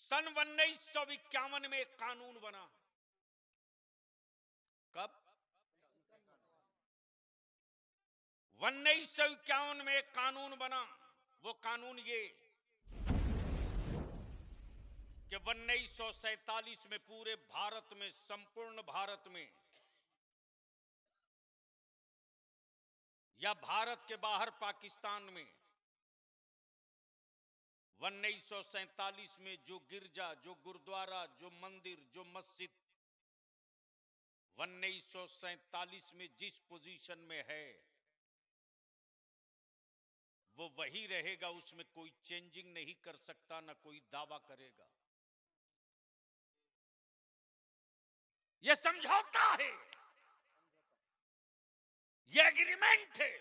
सन 1951 में एक कानून बना। कब? 1951 में एक कानून बना। वो कानून ये कि 1947 में पूरे भारत में, संपूर्ण भारत में या भारत के बाहर पाकिस्तान में 1947 में जो गिरजा, जो गुरुद्वारा, जो मंदिर, जो मस्जिद 1947 में जिस पोजीशन में है वो वही रहेगा, उसमें कोई चेंजिंग नहीं कर सकता, ना कोई दावा करेगा। यह समझौता है, यह एग्रीमेंट है।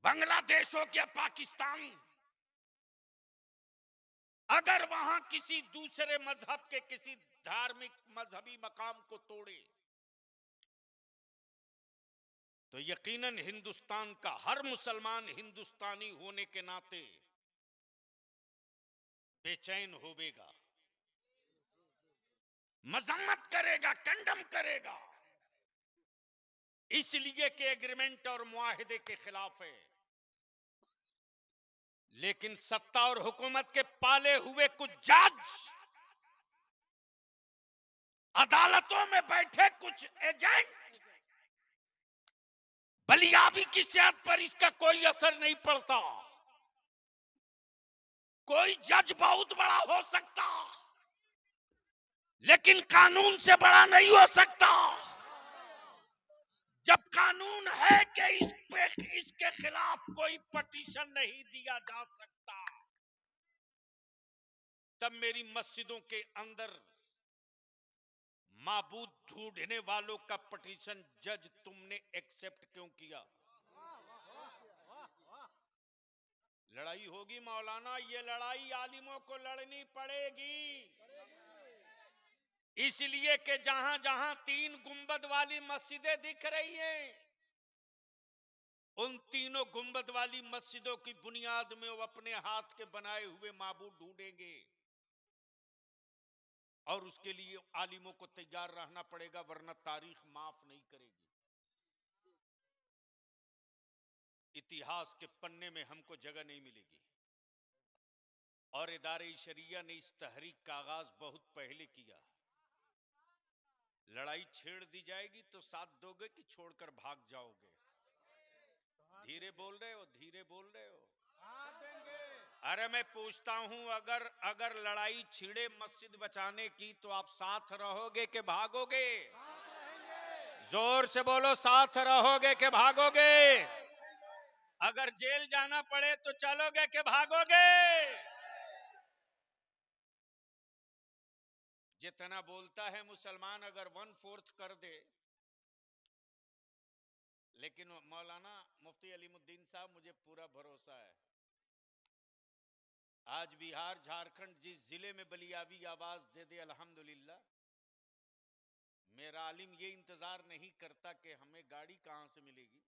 बांग्लादेश हो गया, पाकिस्तान, अगर वहां किसी दूसरे मजहब के किसी धार्मिक मजहबी मकाम को तोड़े तो यकीनन हिंदुस्तान का हर मुसलमान हिंदुस्तानी होने के नाते बेचैन होवेगा, मजम्मत करेगा, कंडम करेगा, इसलिए कि एग्रीमेंट और मुआहिदे के खिलाफ है। लेकिन सत्ता और हुकूमत के पाले हुए कुछ जज, अदालतों में बैठे कुछ एजेंट, बलियाबी की सेहत पर इसका कोई असर नहीं पड़ता। कोई जज बहुत बड़ा हो सकता, लेकिन कानून से बड़ा नहीं हो सकता। जब कानून है कि इसके खिलाफ कोई पटिशन नहीं दिया जा सकता, तब मेरी मस्जिदों के अंदर माबूद ढूंढने वालों का पटिशन जज तुमने एक्सेप्ट क्यों किया? लड़ाई होगी मौलाना, ये लड़ाई आलिमों को लड़नी पड़ेगी। इसलिए कि जहां जहां 3 गुंबद वाली मस्जिदें दिख रही हैं, उन तीनों गुंबद वाली मस्जिदों की बुनियाद में वो अपने हाथ के बनाए हुए माबूद ढूंढेंगे, और उसके लिए आलिमों को तैयार रहना पड़ेगा, वरना तारीख माफ नहीं करेगी। इतिहास के पन्ने में हमको जगह नहीं मिलेगी। और इदारे शरिया ने इस तहरीक का आगाज बहुत पहले किया। लड़ाई छेड़ दी जाएगी तो साथ दोगे कि छोड़कर भाग जाओगे? धीरे बोल रहे हो, धीरे बोल रहे हो। अरे मैं पूछता हूं, अगर लड़ाई छिड़े मस्जिद बचाने की तो आप साथ रहोगे कि भागोगे? जोर से बोलो, साथ रहोगे कि भागोगे? अगर जेल जाना पड़े तो चलोगे कि भागोगे? जितना बोलता है मुसलमान अगर 1/4 कर दे, लेकिन मौलाना मुफ्ती अलीमुद्दीन साहब, मुझे पूरा भरोसा है, आज बिहार झारखंड जिस जिले में बलियाबी आवाज दे दे, अल्हम्दुलिल्लाह, मेरा आलिम ये इंतजार नहीं करता कि हमें गाड़ी कहां से मिलेगी,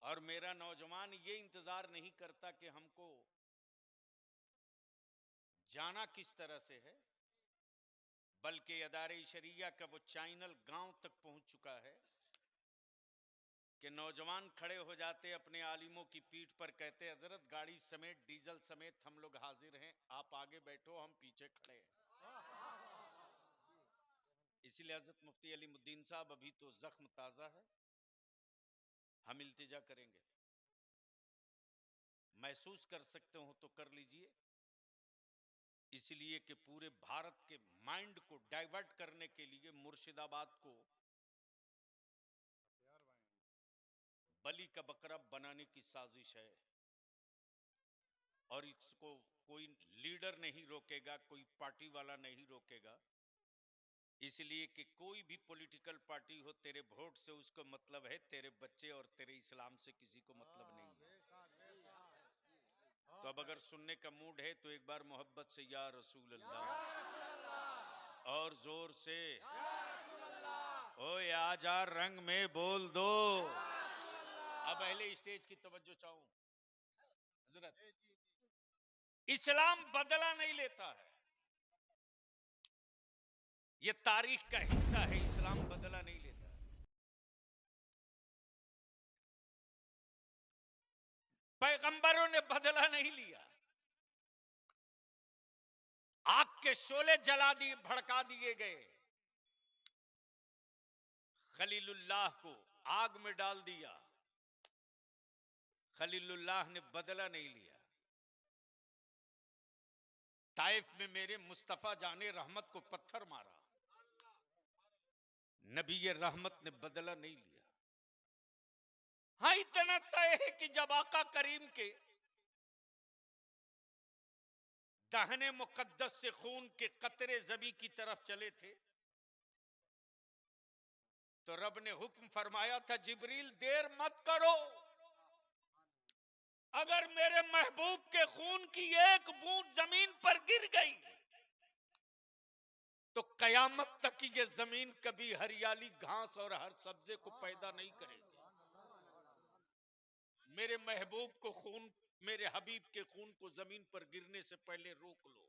और मेरा नौजवान ये इंतजार नहीं करता कि हमको जाना किस तरह से है, बल्कि अदारे शरिया का वो चैनल गांव तक पहुंच चुका है कि नौजवान खड़े हो जाते अपने आलिमों की पीठ पर, कहते हजरत गाड़ी समेत डीजल समेत हम लोग हाजिर हैं, आप आगे बैठो, हम पीछे खड़े हैं। इसलिए हजरत मुफ्ती अलीमुद्दीन साहब, अभी तो जख्म ताजा है, हम इल्तिजा करेंगे, महसूस कर सकते हो तो कर लीजिए। इसलिए कि पूरे भारत के माइंड को डाइवर्ट करने के लिए मुर्शिदाबाद को बलि का बकरा बनाने की साजिश है, और इसको कोई लीडर नहीं रोकेगा, कोई पार्टी वाला नहीं रोकेगा। इसलिए कि कोई भी पॉलिटिकल पार्टी हो, तेरे वोट से उसको मतलब है, तेरे बच्चे और तेरे इस्लाम से किसी को मतलब नहीं है। तो अब अगर सुनने का मूड है तो एक बार मोहब्बत से या रसूल अल्लाह, और जोर से ओए आजा रंग में बोल दो। अब पहले स्टेज की तवज्जो चाहूं हजरत, इस्लाम बदला नहीं लेता है, ये तारीख का हिस्सा है। इस्लाम बदला नहीं लेता। पैगंबरों ने बदला नहीं लिया। आग के शोले जला दिए, भड़का दिए गए। खलीलुल्लाह को आग में डाल दिया, खलीलुल्लाह ने बदला नहीं लिया। ताइफ में मेरे मुस्तफा जाने रहमत को पत्थर मारा, नबी रहमत ने बदला नहीं लिया। हाँ, इतना तय है कि जब आका करीम के दाहने मुकद्दस से खून के कतरे ज़बी की तरफ चले थे, तो रब ने हुक्म फरमाया था, जिब्रील देर मत करो। अगर मेरे महबूब के खून की एक बूंद जमीन पर गिर गई तो कयामत तक ये जमीन कभी हरियाली घास और हर सब्जे को पैदा नहीं करेगी। मेरे महबूब को खून, मेरे हबीब के खून को जमीन पर गिरने से पहले रोक लो।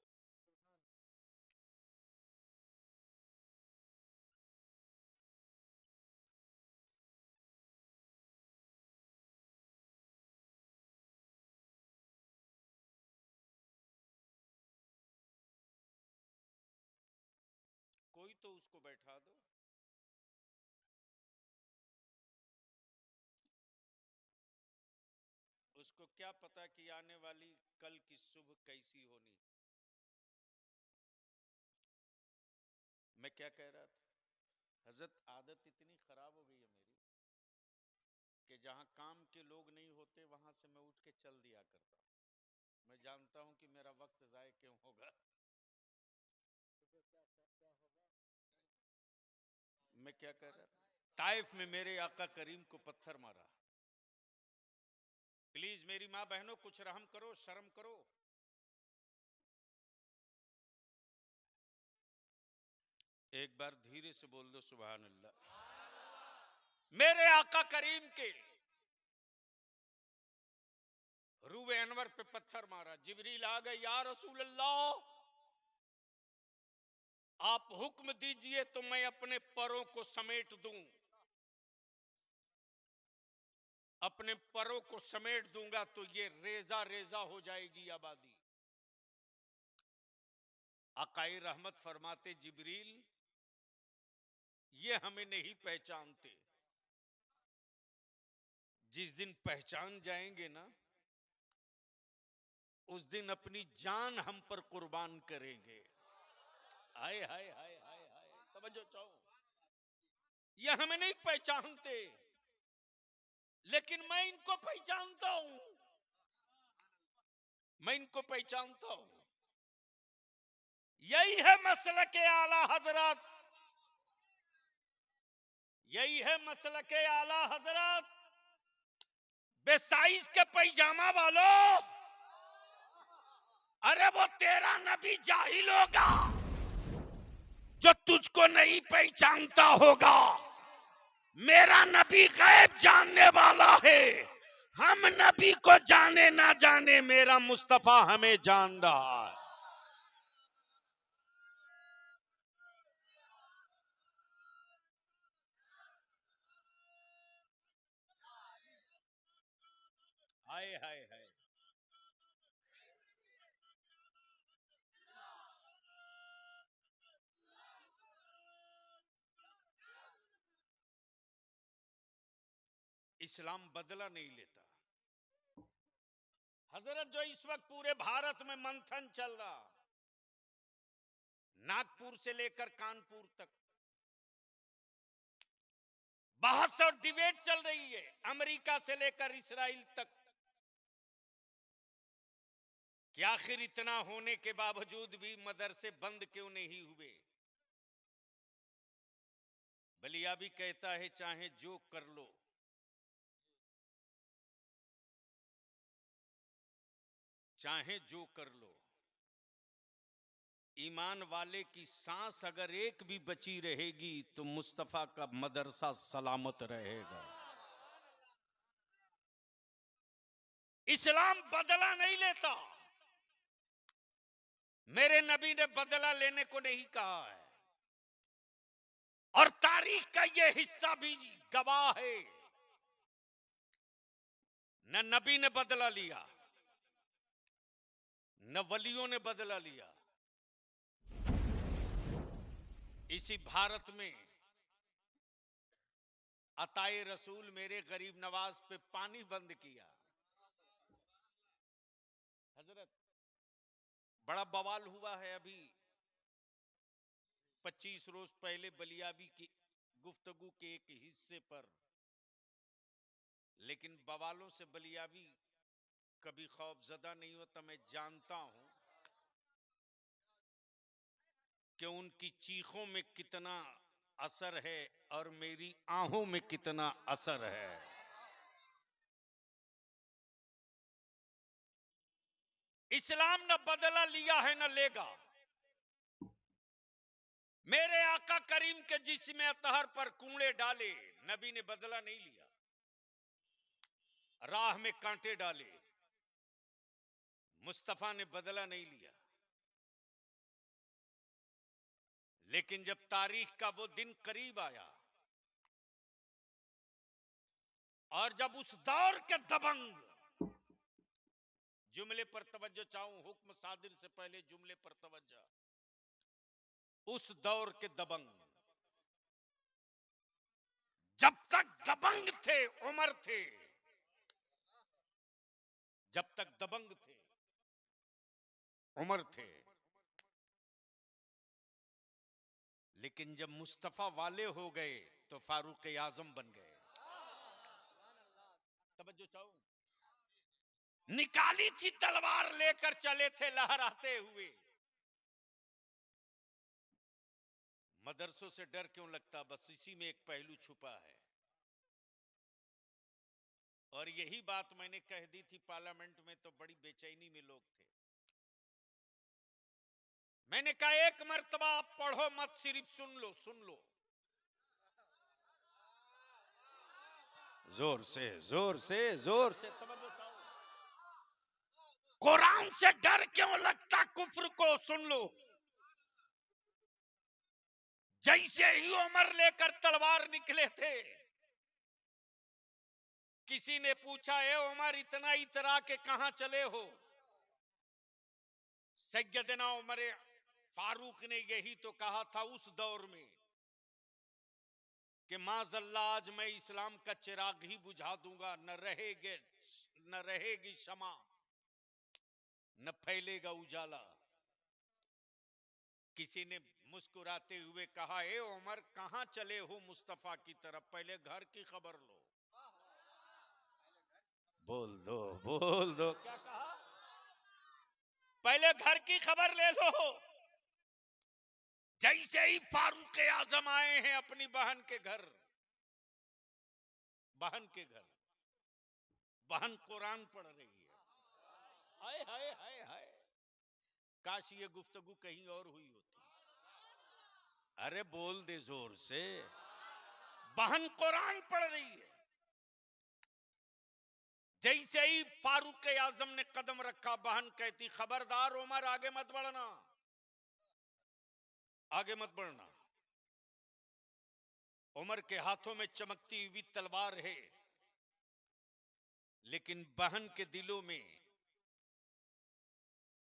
कोई तो उसको बैठा दो। उसको क्या पता कि आने वाली कल की सुबह कैसी होनी। मैं क्या कह रहा था, हजरत आदत इतनी खराब हो गई है मेरी कि जहां काम के लोग नहीं होते वहां से मैं उठ के चल दिया करता हूं। मैं जानता हूं कि मेरा वक्त जाए क्यों होगा। मैं क्या कह रहा था, ताइफ में मेरे आका करीम को पत्थर मारा। प्लीज मेरी मां बहनों, कुछ रहम करो, शर्म करो। एक बार धीरे से बोल दो सुभान अल्लाह। मेरे आका करीम के रूए अनवर पे पत्थर मारा। जिब्रील आ गए, या रसूल अल्लाह, आप हुक्म दीजिए तो मैं अपने परों को समेट दूं। अपने परों को समेट दूंगा तो ये रेजा रेजा हो जाएगी आबादी। आकाए रहमत फरमाते, जिब्रील ये हमें नहीं पहचानते। जिस दिन पहचान जाएंगे ना, उस दिन अपनी जान हम पर कुर्बान करेंगे। हाय हाय हाय हाय हाय, तवज्जो चाहो। ये हमें नहीं पहचानते, लेकिन मैं इनको पहचानता हूं। मैं इनको पहचानता हूं। यही है मसलक आला हजरत, यही है मसलक आला हजरत। बेसाइज के पैजामा वालों, अरे वो तेरा नबी जाहिल होगा जो तुझको नहीं पहचानता होगा। मेरा नबी गैब जानने वाला है। हम नबी को जाने ना जाने, मेरा मुस्तफा हमें जान रहा है। हाय हाय हाय, इस्लाम बदला नहीं लेता। हजरत, जो इस वक्त पूरे भारत में मंथन चल रहा, नागपुर से लेकर कानपुर तक बहस और डिबेट चल रही है, अमेरिका से लेकर इस्राइल तक, कि आखिर इतना होने के बावजूद भी मदरसे बंद क्यों नहीं हुए। बलिया भी कहता है, चाहे जो कर लो, चाहे जो कर लो, ईमान वाले की सांस अगर एक भी बची रहेगी तो मुस्तफा का मदरसा सलामत रहेगा। इस्लाम बदला नहीं लेता। मेरे नबी ने बदला लेने को नहीं कहा है। और तारीख का यह हिस्सा भी गवाह है, न नबी ने बदला लिया, न वलियों ने बदला लिया। इसी भारत में अताए रसूल मेरे गरीब नवाज पे पानी बंद किया। हजरत बड़ा बवाल हुआ है अभी 25 रोज पहले बलियाबी की गुफ्तगू के एक हिस्से पर, लेकिन बवालों से बलियाबी कभी खौफजदा नहीं होता। मैं जानता हूं कि उनकी चीखों में कितना असर है और मेरी आहों में कितना असर है। इस्लाम न बदला लिया है न लेगा। मेरे आका करीम के जिस्म अतहर पर कूड़े डाले, नबी ने बदला नहीं लिया। राह में कांटे डाले, मुस्तफा ने बदला नहीं लिया। लेकिन जब तारीख का वो दिन करीब आया और जब उस दौर के दबंग, जुमले पर तवज्जो चाहूं, हुक्म सादिर से पहले जुमले पर तवज्जो, उस दौर के दबंग, जब तक दबंग थे उमर थे, जब तक दबंग थे उमर थे, लेकिन जब मुस्तफा वाले हो गए तो फारूक आजम बन गए। तवज्जो चाहूं, निकाली थी तलवार लेकर चले थे लहराते हुए। मदरसों से डर क्यों लगता, बस इसी में एक पहलू छुपा है। और यही बात मैंने कह दी थी पार्लियामेंट में, तो बड़ी बेचैनी में लोग थे। मैंने कहा एक मर्तबा आप पढ़ो मत, सिर्फ सुन लो, सुन लो। जोर से जोर से जोर से कुरान से डर क्यों लगता कुफ्र को, सुन लो। जैसे ही उमर लेकर तलवार निकले थे, किसी ने पूछा, ए उमर इतना इतरा के कहां चले हो? सैयदना उमर फारूक ने यही तो कहा था उस दौर में कि माज़ल्ला आज मैं इस्लाम का चिराग ही बुझा दूंगा, न रहेगी शमा, न फैलेगा उजाला। किसी ने मुस्कुराते हुए कहा, ए उमर कहां चले हो मुस्तफा की तरफ, पहले घर की खबर लो। बोल दो बोल दो, क्या कहा? पहले घर की खबर ले लो। जैसे ही फारूक आजम आए हैं अपनी बहन के घर, बहन के घर, बहन कुरान पढ़ रही है। हाय हाय हाय हाय, काश ये गुफ्तगू कहीं और हुई होती। अरे बोल दे जोर से, बहन कुरान पढ़ रही है। जैसे ही फारूक आजम ने कदम रखा, बहन कहती, खबरदार उमर आगे मत बढ़ना, आगे मत बढ़ना। उमर के हाथों में चमकती हुई तलवार है, लेकिन बहन के दिलों में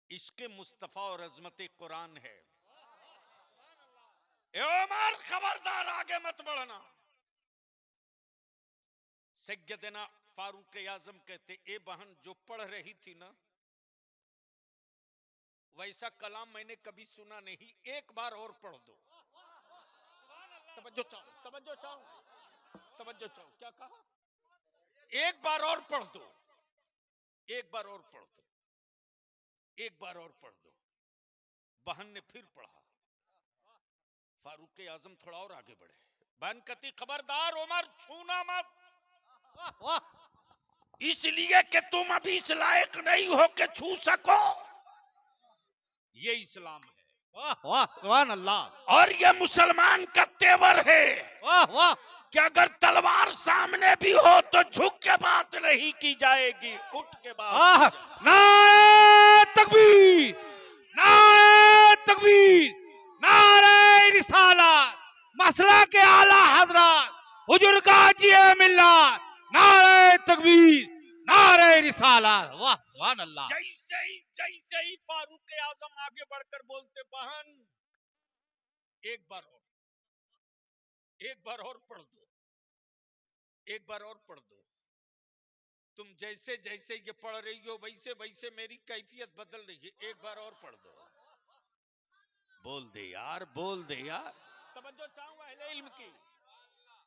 इश्क़ मुस्तफा और अजमत कुरान है। ए उमर खबरदार आगे मत बढ़ना। सैयदना फारूक आजम कहते, ए बहन जो पढ़ रही थी ना, वैसा कलाम मैंने कभी सुना नहीं, एक बार और पढ़ दो। तवज्जो चाहो, तवज्जो चाहो, तवज्जो चाहो, क्या कहा? एक बार और पढ़ दो, एक बार और पढ़ दो, एक बार और पढ़ दो। बहन ने फिर पढ़ा। फारूक आजम थोड़ा और आगे बढ़े। बहन कहती, खबरदार उमर छूना मत, इसलिए कि तुम अभी इस लायक नहीं हो कि छू सको। ये इस्लाम है। वाह वाह, सुभान अल्लाह। और ये मुसलमान का तेवर है। वाह वाह, कि अगर तलवार सामने भी हो तो झुक के बात नहीं की जाएगी, उठ के बात। नारे तकबीर, नारे हजरत हुजूर गाजी मिल्लत नारे तकबीर नारे रिसालत वाह सुभान अल्लाह। जैसे ही फारूक आजम आगे बढ़कर बोलते, बहन एक बार और पढ़ दो, एक बार और पढ़ दो। तुम जैसे जैसे ये पढ़ रही हो वैसे वैसे मेरी कैफियत बदल रही है, एक बार और पढ़ दो। बोल दे यार, बोल दे यार। तवज्जो चाहूं अहले इल्म की,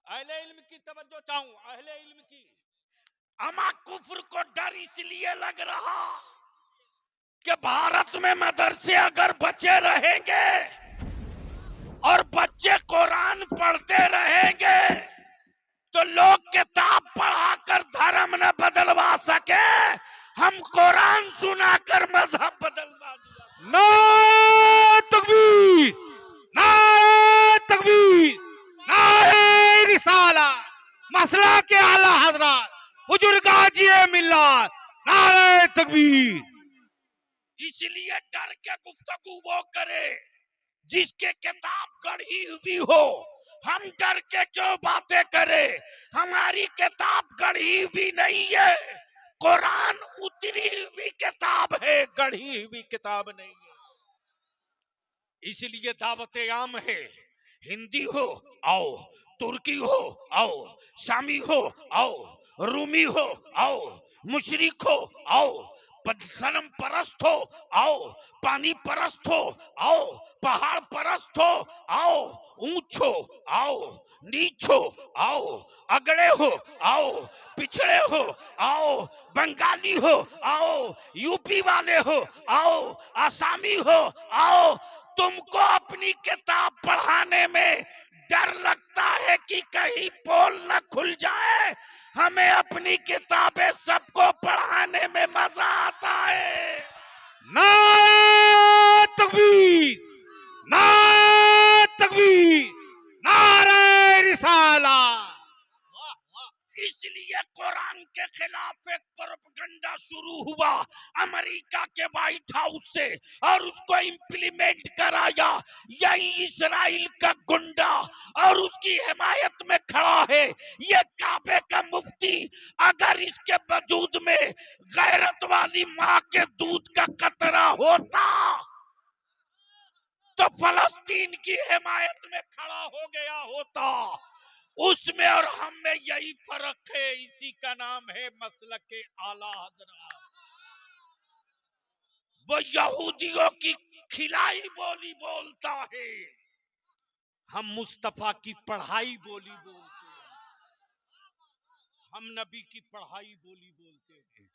अहले इल्म की तवज्जो चाहूं, अहले इल्म की। अमा कुफ्र को डर इसलिए लग रहा कि भारत में मदरसे अगर बचे रहेंगे और बच्चे कुरान पढ़ते रहेंगे तो लोग किताब पढ़ाकर धर्म न बदलवा सके, हम कुरान सुनाकर मजहब बदलवा दिया। नारे तकबीर नारे तकबीर नारे रिसालत मसला के आला हजरत हुजूर गाजी मिल्लत नारे तकबीर। इसलिए डर के गुफ्तगू वो करे जिसके किताब गढ़ी हुई हो। हम डर के क्यों बातें करें? हमारी किताब गढ़ी हुई नहीं है, कुरान उतरी हुई किताब है, गढ़ी हुई किताब नहीं है। इसलिए दावत आम है, हिंदी हो आओ, तुर्की हो आओ, शामी हो आओ, रूमी हो आओ, मुशरिक हो आओ, सनम परस्त हो आओ, पानी परस्त हो आओ, पहाड़ परस्त हो आओ, ऊंच हो आओ, नीच हो आओ, अगड़े हो आओ, पिछड़े हो आओ, बंगाली हो आओ, यूपी वाले हो आओ, आसामी हो आओ। तुमको अपनी किताब पढ़ाने में डर लगता है कि कहीं पोल न खुल जाए, हमें अपनी किताबें सबको पढ़ाने में मजा आता है। नारे तकबीर नारे तकबीर नारे रिसालत। इसलिए कुरान के खिलाफ एक प्रोपगंडा शुरू हुआ अमेरिका के व्हाइट हाउस से और उसको इम्प्लीमेंट कराया यही इस्राइल का गुंडा और उसकी हिमायत में खड़ा है ये काबे का मुफ्ती। अगर इसके वजूद में गैरत वाली माँ के दूध का कतरा होता तो फलस्तीन की हिमायत में खड़ा हो गया होता। उसमें और हम में यही फर्क है, इसी का नाम है मसलके आला हजरत। वो यहूदियों की खिलाई बोली बोलता है, हम मुस्तफा की पढ़ाई बोली बोलते हैं, हम नबी की पढ़ाई बोली बोलते हैं।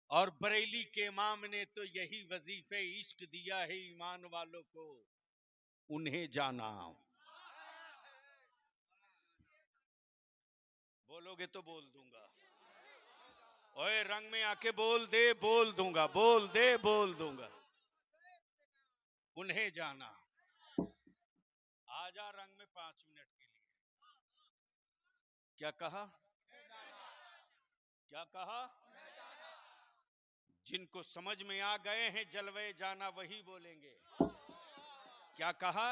और बरेली के इमाम ने तो यही वजीफे इश्क दिया है ईमान वालों को, उन्हें जाना। बोलोगे तो बोल दूंगा, ओए रंग में आके बोल दे, बोल दूंगा, बोल दे बोल दूंगा। उन्हें जाना। आजा रंग में 5 मिनट के लिए। क्या कहा? क्या कहा? जिनको समझ में आ गए हैं जलवे जाना वही बोलेंगे। क्या कहा?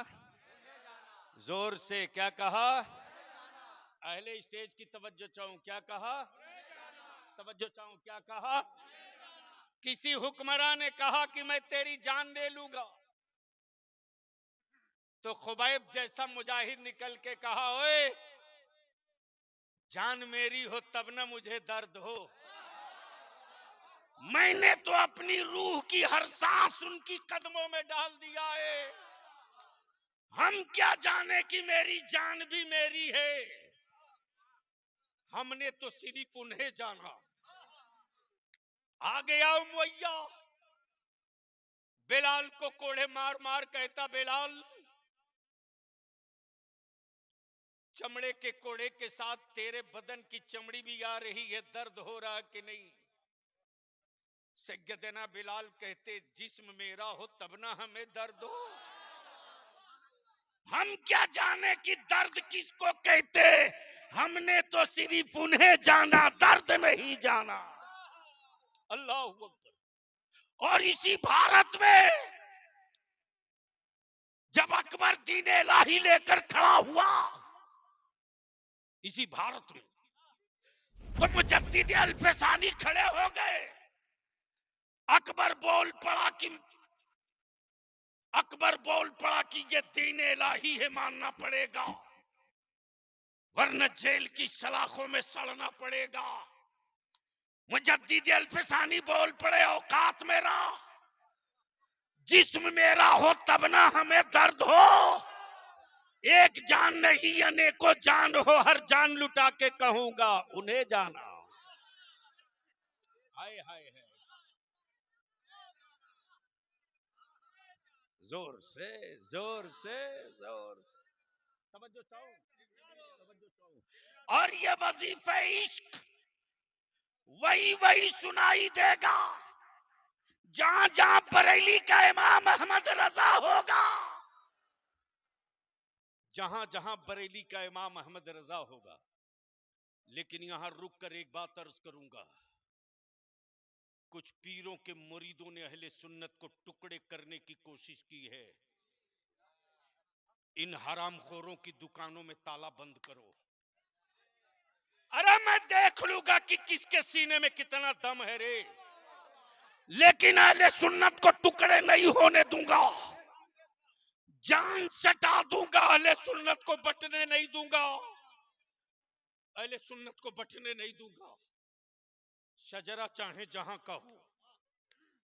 जोर से क्या कहा? अहले स्टेज की तवज्जो चाहूं, क्या कहा? तवज्जो चाहूं, क्या कहा? किसी हुक्मरान ने कहा कि मैं तेरी जान ले लूंगा तो खुबैब जैसा मुजाहिद निकल के कहा, ओए जान मेरी हो तब न मुझे दर्द हो। मैंने तो अपनी रूह की हर सांस उनकी कदमों में डाल दिया है, हम क्या जाने कि मेरी जान भी मेरी है। हमने तो सिर्फ उन्हें जाना। आ गया उमैया, बिलाल को कोड़े मार मार कहता, बिलाल चमड़े के कोड़े के साथ तेरे बदन की चमड़ी भी आ रही है, दर्द हो रहा कि नहीं? सैयदना बिलाल कहते, जिस्म मेरा हो तब ना हमें दर्द हो। हम क्या जाने कि दर्द किसको कहते, हमने तो सिर्फ उन्हें जाना, दर्द नहीं जाना। अल्लाह अकबर। और इसी भारत में जब अकबर दीन इलाही लेकर खड़ा हुआ इसी भारत में। तो मुजद्दिद अल्फसानी खड़े हो गए। अकबर बोल पड़ा कि ये दीन इलाही है, मानना पड़ेगा, वरना जेल की सलाखों में सड़ना पड़ेगा। मुजद्दिद अल्फसानी बोल पड़े, औकात मेरा, जिस्म मेरा हो तब ना हमें दर्द हो, एक जान नहीं अनेकों जान हो, हर जान लुटा के कहूंगा उन्हें जाना। हाय हाय हाय, जोर से जोर से जोर से तवज्जो चाहो, तवज्जो चाहो। और ये वजीफे इश्क वही वही सुनाई देगा जहां जहां बरेली का इमाम अहमद रजा होगा, जहां जहां बरेली का इमाम अहमद रजा होगा। लेकिन यहां रुक कर एक बात अर्ज करूंगा, कुछ पीरों के मुरीदों ने अहले सुन्नत को टुकड़े करने की कोशिश की है। इन हरामखोरों की दुकानों में ताला बंद करो। अरे मैं देख लूंगा कि किसके सीने में कितना दम है रे, लेकिन अहले सुन्नत को टुकड़े नहीं होने दूंगा। जान सटा दूंगा, अहले सुन्नत को बटने नहीं दूंगा, अहले सुन्नत को बटने नहीं दूंगा। शजरा चाहे जहां का हो,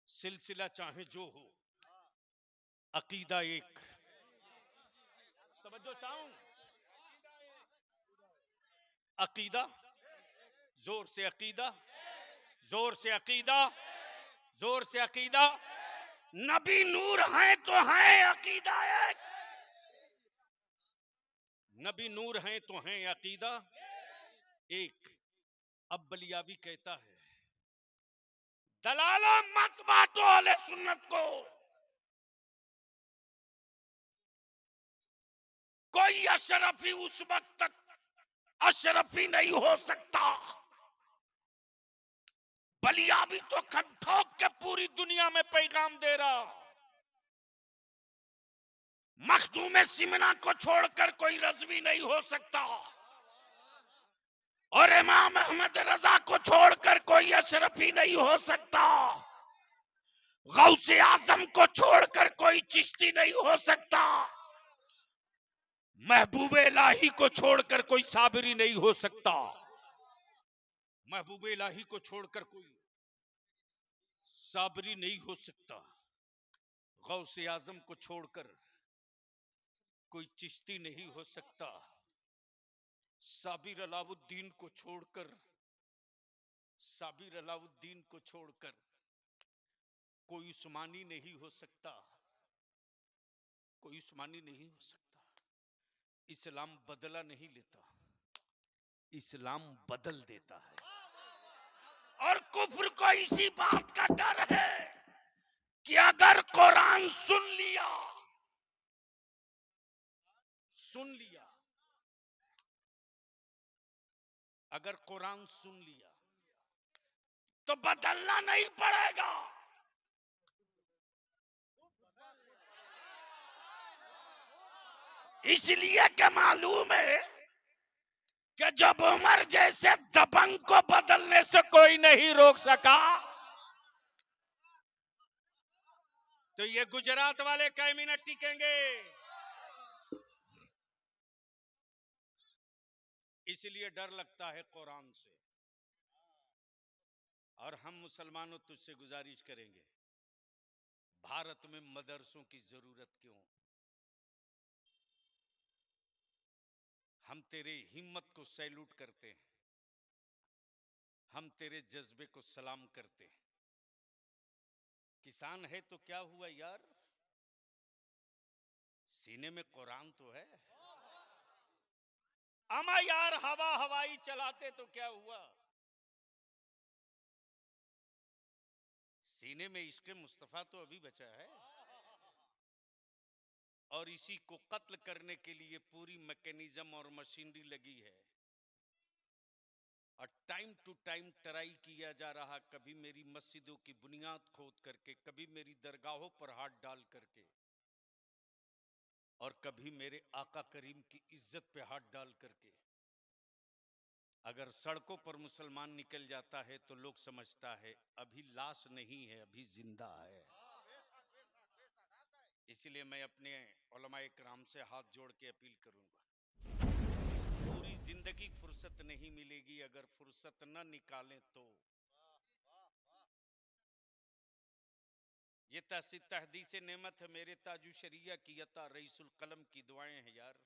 सिलसिला चाहे जो हो, अकीदा एक। तवज्जो चाहूं, अकीदा, जोर से अकीदा, जोर से अकीदा, जोर से अकीदा। नबी नूर हैं तो हैं अकीदा एक, नबी नूर हैं तो हैं अकीदा एक। अब बलियावी कहता है, दलालो मत बांटो अहले सुन्नत को, कोई अशरफी उस वक्त तक अशरफी नहीं हो सकता। बलियावी तो खम ठोक के पूरी दुनिया में पैगाम दे रहा, मखदूम सिमना को छोड़कर कोई रज़वी नहीं हो सकता, और इमाम अहमद रजा को छोड़कर कोई अशरफी नहीं हो सकता, गौसे आजम को छोड़कर कोई चिश्ती नहीं हो सकता, महबूब इलाही को छोड़कर कोई साबरी नहीं हो सकता, महबूब इलाही को छोड़कर कोई साबरी नहीं हो सकता, गौसे आजम को छोड़कर कोई चिश्ती नहीं हो सकता, साबिर अलाउद्दीन को छोड़कर, साबिर अलाउद्दीन को छोड़कर कोई उस्मानी नहीं हो सकता, कोई उस्मानी नहीं हो सकता। इस्लाम बदला नहीं लेता, इस्लाम बदल देता है। और कुफ्र को इसी बात का डर है कि अगर कुरान सुन लिया, सुन लिया, अगर कुरान सुन लिया तो बदलना नहीं पड़ेगा। इसलिए कि मालूम है कि जब उमर जैसे दबंग को बदलने से कोई नहीं रोक सका, तो ये गुजरात वाले कायमी न टिकेंगे। इसलिए डर लगता है कुरान से। और हम मुसलमानों तुझसे गुजारिश करेंगे, भारत में मदरसों की जरूरत क्यों? हम तेरे हिम्मत को सैल्यूट करते हैं, हम तेरे जज्बे को सलाम करते हैं। किसान है तो क्या हुआ यार, सीने में कुरान तो है। अमा यार हवा हवाई चलाते तो क्या हुआ, सीने में इश्क़ मुस्तफा तो अभी बचा है। और इसी को कत्ल करने के लिए पूरी मैकेनिज्म और मशीनरी लगी है, और टाइम टू टाइम ट्राई किया जा रहा, कभी मेरी मस्जिदों की बुनियाद खोद करके, कभी मेरी दरगाहों पर हाथ डाल करके, और कभी मेरे आका करीम की इज्जत पे हाथ डाल करके। अगर सड़कों पर मुसलमान निकल जाता है तो लोग समझता है अभी लाश नहीं है, अभी जिंदा है। इसलिए मैं अपने उलमाए किराम से हाथ जोड़ के अपील करूंगा, पूरी जिंदगी फुर्सत नहीं मिलेगी, अगर फुर्सत न निकालें तो। ये तहदीस नेमत है मेरे ताजु शरिया की अता, रईसुल कलम की दुआएं हैं यार।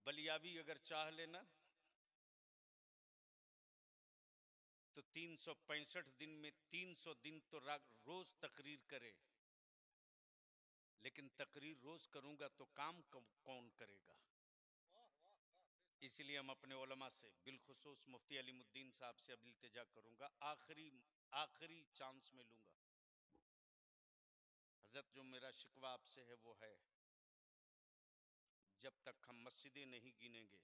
बलियावी अगर चाह लेना तो 365 दिन में 300 दिन तो रोज तकरीर करे, लेकिन तकरीर रोज करूंगा तो काम कौन करेगा। इसलिए हम अपने उलमा से, बिलखुसूस मुफ्ती अलीमुद्दीन साहब से अब इल्तिजा करूंगा, आखिरी चांस में लूंगा। हजरत, जो मेरा शिकवा आपसे है वो है, जब तक हम मस्जिदें नहीं गिनेंगे,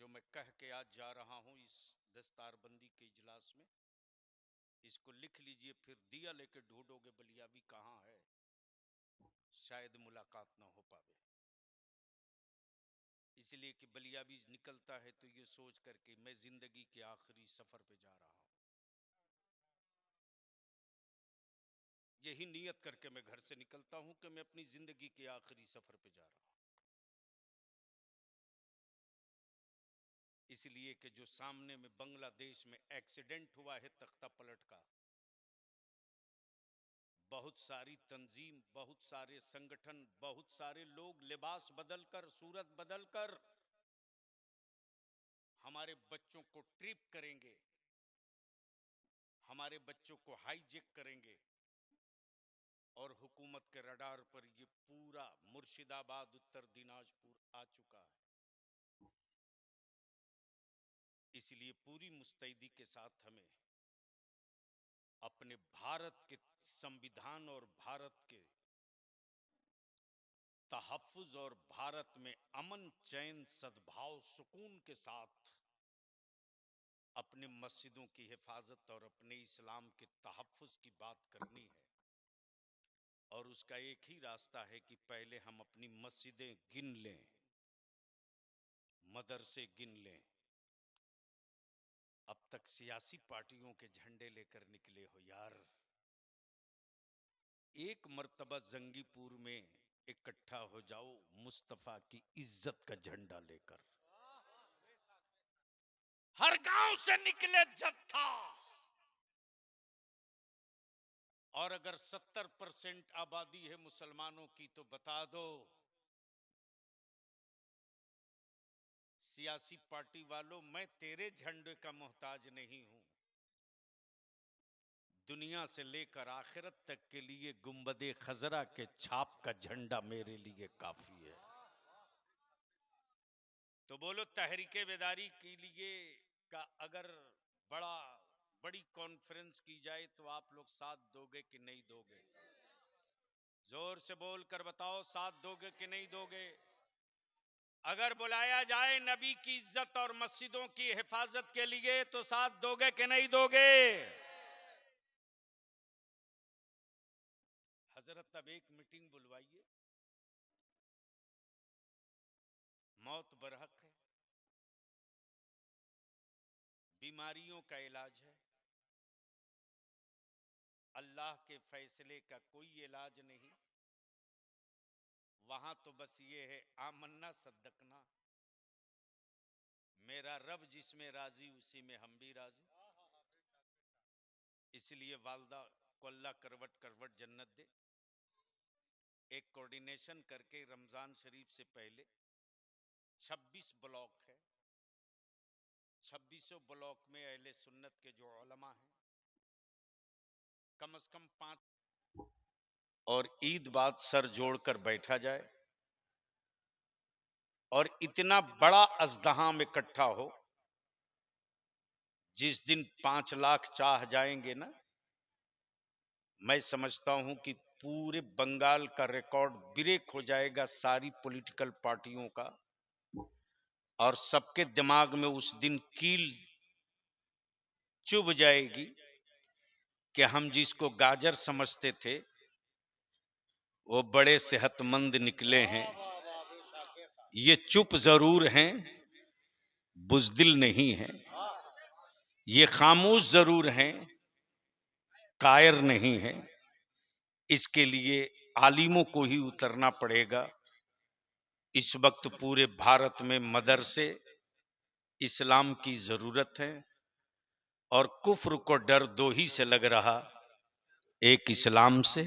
जो मैं कह के आज जा रहा हूं इस दस्तारबंदी के इजलास में, इसको लिख लीजिए, फिर दिया लेके ढूंढोगे बलियावी कहां है, शायद मुलाकात ना हो पावे। इसलिए कि बलियावी निकलता है तो ये सोच करके मैं जिंदगी के आखिरी सफर पे जा रहा हूं, यही नियत करके मैं घर से निकलता हूं कि मैं अपनी जिंदगी के आखिरी सफर पे जा रहा हूं। इसलिए कि जो सामने में बांग्लादेश में एक्सीडेंट हुआ है तख्ता पलट का, बहुत सारी तंजीम, बहुत सारे संगठन, बहुत सारे लोग लिबास बदलकर, सूरत बदलकर हमारे बच्चों को ट्रिप करेंगे, हमारे बच्चों को हाईजेक करेंगे, और हुकूमत के रडार पर ये पूरा मुर्शिदाबाद, उत्तर दिनाजपुर आ चुका है। इसलिए पूरी मुस्तैदी के साथ हमें अपने भारत के संविधान और भारत के तहफ्फुज और भारत में अमन, चैन, सद्भाव, सुकून के साथ अपने मस्जिदों की हिफाजत और अपने इस्लाम के तहफ्फुज की बात करनी है। और उसका एक ही रास्ता है कि पहले हम अपनी मस्जिदें गिन लें, मदरसे गिन लें। अब तक सियासी पार्टियों के झंडे लेकर निकले हो यार, एक मर्तबा जंगीपुर में इकट्ठा हो जाओ मुस्तफा की इज्जत का झंडा लेकर। हर गांव से निकले जत्था, और अगर 70% आबादी है मुसलमानों की तो बता दो, सियासी पार्टी वालों, मैं तेरे झंडे का मोहताज नहीं हूं, दुनिया से लेकर आखिरत तक के लिए गुंबदे खजरा के छाप का झंडा मेरे लिए काफी है। तो बोलो, तहरीके बेदारी के लिए का अगर बड़ी कॉन्फ्रेंस की जाए तो आप लोग साथ दोगे कि नहीं दोगे? जोर से बोल कर बताओ, साथ दोगे कि नहीं दोगे? अगर बुलाया जाए नबी की इज्जत और मस्जिदों की हिफाजत के लिए तो साथ दोगे कि नहीं दोगे? हजरत, अब एक मीटिंग बुलवाइए, मौत बरहक है, बीमारियों का इलाज है, अल्लाह के फैसले का कोई इलाज नहीं। वहां तो बस ये है, आमन्ना सद्दकना, मेरा रब जिसमें राजी उसी में हम भी राजी। इसलिए वालदा को अल्लाह करवट करवट जन्नत दे। एक कोऑर्डिनेशन करके रमजान शरीफ से पहले 26 ब्लॉक है, 26 ब्लॉक में अहले सुन्नत के जो उलमा हैं, कम से कम 5 और ईद बाद सर जोड़कर बैठा जाए, और इतना बड़ा अज़दहाम इकट्ठा हो, जिस दिन 5 लाख चाह जाएंगे ना, मैं समझता हूं कि पूरे बंगाल का रिकॉर्ड ब्रेक हो जाएगा सारी पॉलिटिकल पार्टियों का, और सबके दिमाग में उस दिन कील चुभ जाएगी कि हम जिसको गाजर समझते थे वो बड़े सेहतमंद निकले हैं, ये चुप जरूर हैं, बुज़दिल नहीं है। ये खामोश जरूर हैं, कायर नहीं है। इसके लिए आलिमों को ही उतरना पड़ेगा। इस वक्त पूरे भारत में मदरसे इस्लाम की जरूरत है और कुफ्र को डर दो ही से लग रहा, एक इस्लाम से,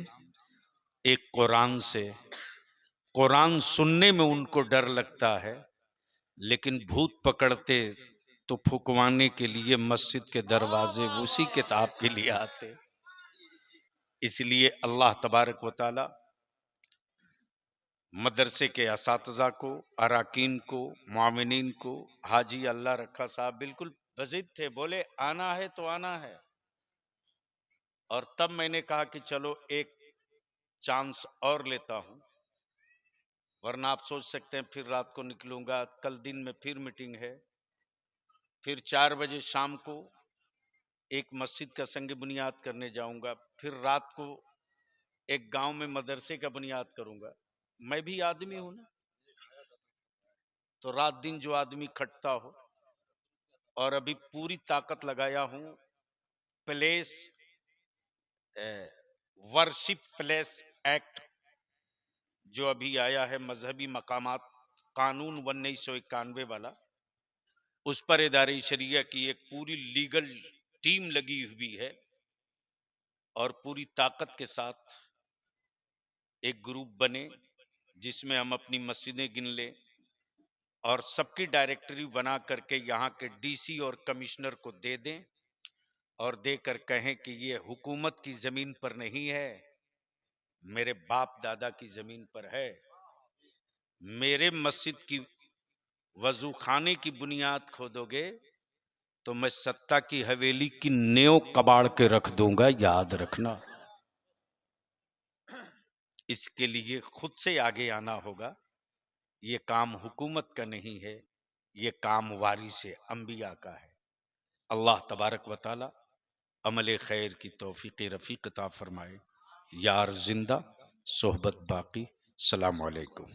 एक कुरान से। कुरान सुनने में उनको डर लगता है, लेकिन भूत पकड़ते तो फुकवाने के लिए मस्जिद के दरवाजे उसी किताब के लिए आते। इसलिए अल्लाह तबारक व तआला मदरसे के असातिज़ा को, अराकीन को, मुआविनीन को, हाजी अल्लाह रखा साहब बिल्कुल बज़िद थे, बोले आना है तो आना है। और तब मैंने कहा कि चलो एक चांस और लेता हूं, वरना आप सोच सकते हैं फिर रात को निकलूंगा, कल दिन में फिर मीटिंग है, फिर 4 बजे शाम को एक मस्जिद का संग बुनियाद करने जाऊंगा, फिर रात को एक गांव में मदरसे का बुनियाद करूंगा। मैं भी आदमी हूं ना, तो रात दिन जो आदमी खटता हो, और अभी पूरी ताकत लगाया हूं प्लेस वर्शिप प्लेस एक्ट जो अभी आया है, मजहबी मकामात कानून 1991 वाला, उस पर इदारे शरिया की एक पूरी लीगल टीम लगी हुई है और पूरी ताकत के साथ एक ग्रुप बने जिसमें हम अपनी मस्जिदें गिन लें और सबकी डायरेक्टरी बना करके यहाँ के डीसी और कमिश्नर को दे दें और देकर कहें कि ये हुकूमत की जमीन पर नहीं है, मेरे बाप दादा की जमीन पर है। मेरे मस्जिद की वजू खाने की बुनियाद खोदोगे तो मैं सत्ता की हवेली की नेव कबाड़ के रख दूंगा, याद रखना। इसके लिए खुद से आगे आना होगा। ये काम हुकूमत का नहीं है, ये काम वारिस अंबिया का है। अल्लाह तबारक व तआला अमल खैर की तौफीक रफ़ीक अता फरमाए। यार जिंदा, सोहबत बाकी। सलाम अलैकुम।